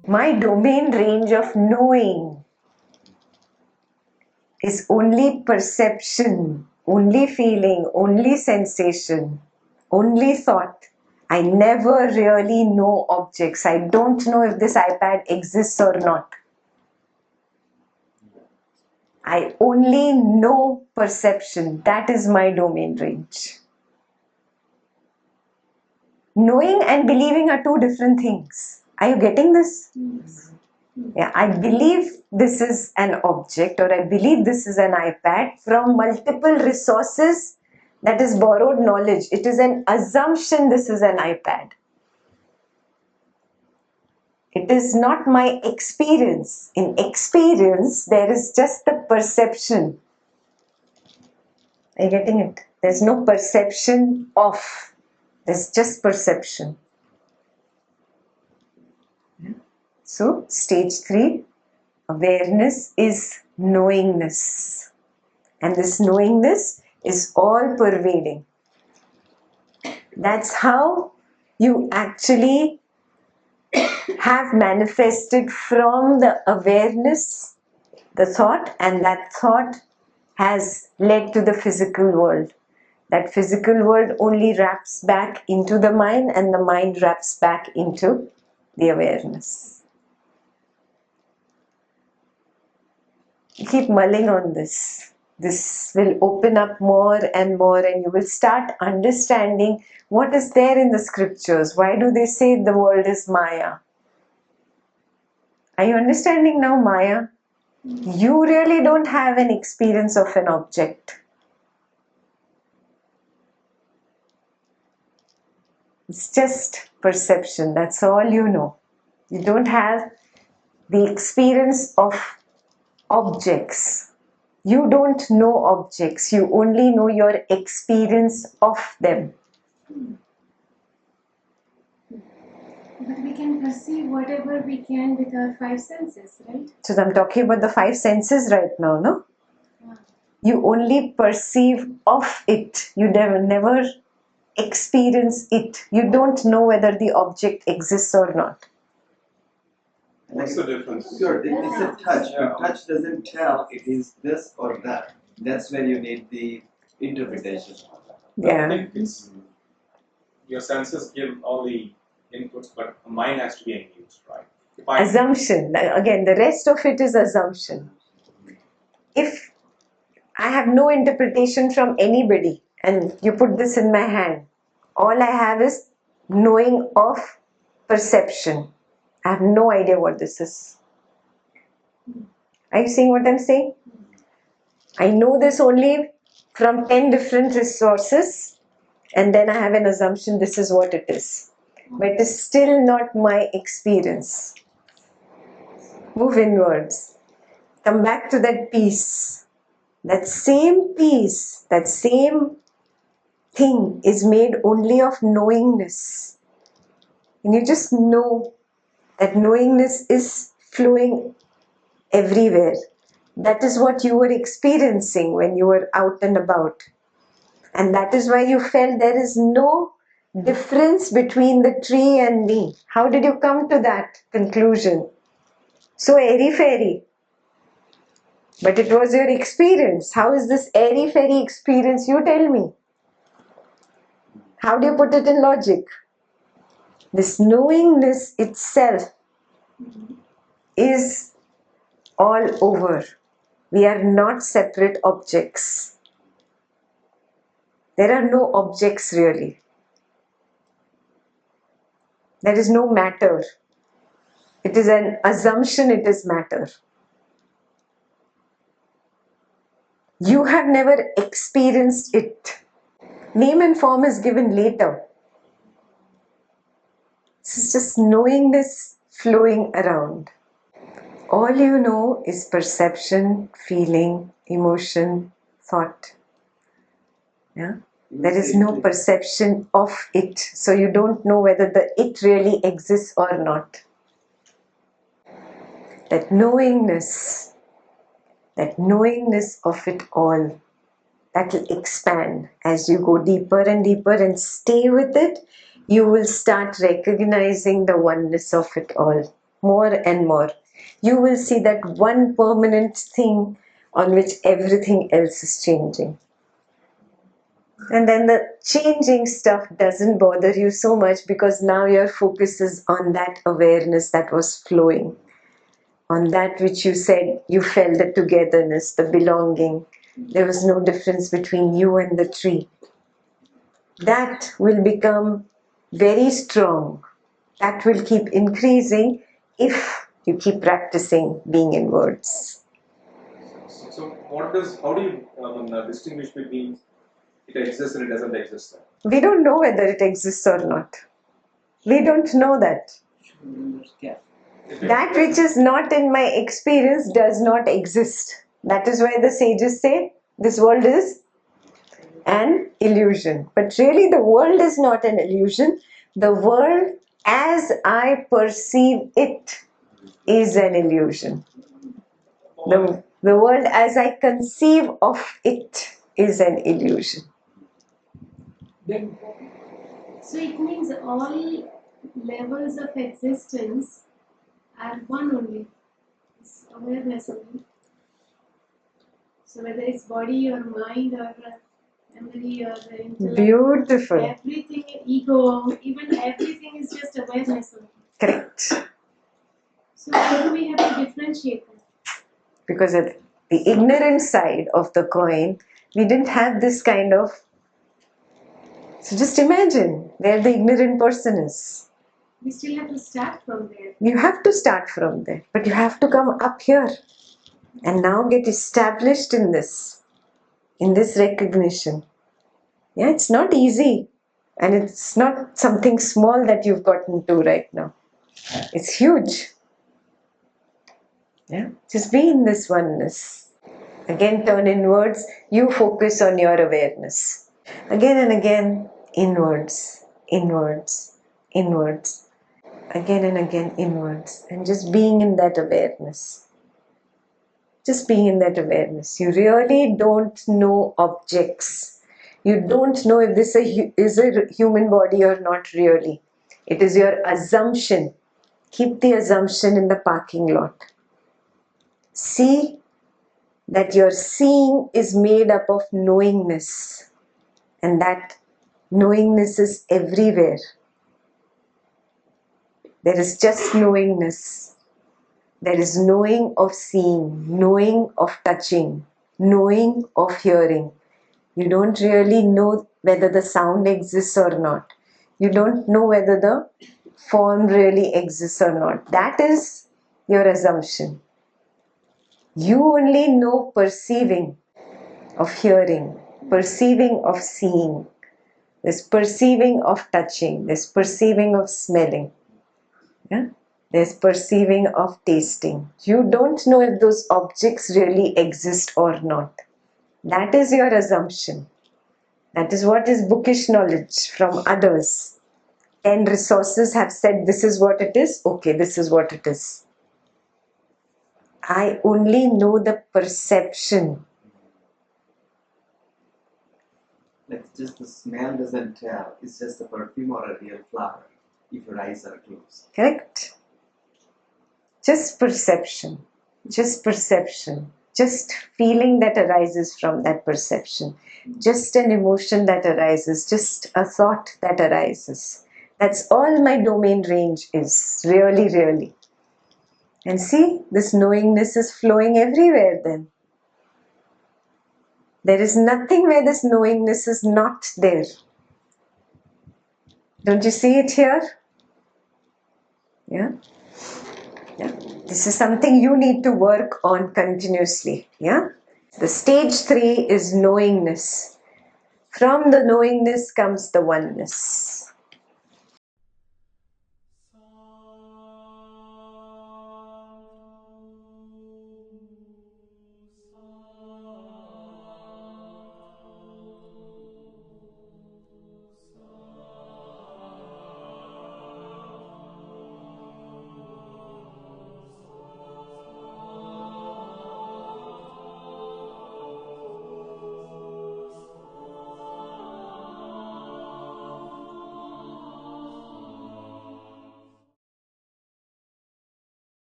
My domain range of knowing is only perception, only feeling, only sensation, only thought. I never really know objects. I don't know if this iPad exists or not. I only know perception. That is my domain range. Knowing and believing are two different things. Are you getting this? Yeah, I believe this is an object, or I believe this is an iPad from multiple resources. That is borrowed knowledge. It is an assumption this is an iPad. It is not my experience. In experience, there is just the perception. Are you getting it? There's no perception of. There's just perception. So, stage 3, awareness is knowingness. And this knowingness is all pervading. That's how you actually have manifested from the awareness, the thought, and that thought has led to the physical world. That physical world only wraps back into the mind, and the mind wraps back into the awareness. Keep mulling on this. This will open up more and more, and you will start understanding what is there in the scriptures. Why do they say the world is Maya? Are you understanding now, Maya? You really don't have an experience of an object. It's just perception. That's all you know. You don't have the experience of objects. You don't know objects. You only know your experience of them. But we can perceive whatever we can with our 5 senses, right? So I'm talking about the 5 senses right now, no? You only perceive of it. You never experience it. You don't know whether the object exists or not. What's the difference? Sure, it's a touch. Touch doesn't tell it is this or that. That's where you need the interpretation. I Yeah. think it's your senses give all the inputs, but the mind has to be engaged, right? If I Assumption. Again, the rest of it is assumption. If I have no interpretation from anybody and you put this in my hand, all I have is knowing of perception. I have no idea what this is. Are you seeing what I'm saying? I know this only from 10 different resources, and then I have an assumption this is what it is. But it is still not my experience. Move inwards. Come back to that peace. That same peace, that same thing is made only of knowingness. And you just know that knowingness is flowing everywhere. That is what you were experiencing when you were out and about. And that is why you felt there is no difference between the tree and me. How did you come to that conclusion? So airy-fairy. But it was your experience. How is this airy-fairy experience? You tell me. How do you put it in logic? This knowingness itself is all over. We are not separate objects. There are no objects really. There is no matter. It is an assumption it is matter. You have never experienced it. Name and form is given later. This is just knowingness flowing around. All you know is perception, feeling, emotion, thought. Yeah? There is no perception of it. So you don't know whether the it really exists or not. That knowingness of it all, that will expand as you go deeper and deeper and stay with it. You will start recognizing the oneness of it all. more and more, you will see that one permanent thing on which everything else is changing. And then the changing stuff doesn't bother you so much because now your focus is on that awareness that was flowing, on that which you said you felt, the togetherness, the belonging. There was no difference between you and the tree. That will become very strong. That will keep increasing if you keep practicing being in words. So how do you distinguish between it exists and it doesn't exist? We don't know whether it exists or not. We don't know that. That which is not in my experience does not exist. That is why the sages say this world is an illusion. But really the world is not an illusion. The world as I perceive it is an illusion. The world as I conceive of it is an illusion. So it means all levels of existence are one only. It's awareness only. So whether it's body or mind or memory or the intellect, Beautiful. everything, ego, even everything is just awareness only. Correct. So how do we have to differentiate them? Because at the ignorant side of the coin, we didn't have this kind of. So just imagine where the ignorant person is. We still have to start from there. You have to start from there, but you have to come up here and now get established in this recognition. Yeah, it's not easy, and it's not something small that you've gotten to right now. It's huge. Yeah, just be in this oneness. Again, turn inwards. You focus on your awareness. Again and again, inwards, inwards, inwards. Again and again, inwards. And just being in that awareness. Just being in that awareness. You really don't know objects. You don't know if this is a human body or not really. It is your assumption. Keep the assumption in the parking lot. See that your seeing is made up of knowingness, and that knowingness is everywhere. There is just knowingness. There is knowing of seeing, knowing of touching, knowing of hearing. You don't really know whether the sound exists or not. You don't know whether the form really exists or not. That is your assumption. You only know perceiving of hearing, perceiving of seeing, there's perceiving of touching, there's perceiving of smelling, yeah? There's perceiving of tasting. You don't know if those objects really exist or not. That is your assumption. That is what is bookish knowledge from others. 10 resources have said this is what it is, okay, this is what it is. I only know the perception. Like just the smell doesn't tell, it's just a perfume or a real flower if your eyes are closed. Correct? Just perception, just feeling that arises from that perception, just an emotion that arises, just a thought that arises. That's all my domain range is, really, really. And see, this knowingness is flowing everywhere then. There is nothing where this knowingness is not there. Don't you see it here? Yeah? Yeah. This is something you need to work on continuously. Yeah? The stage 3 is knowingness. From the knowingness comes the oneness.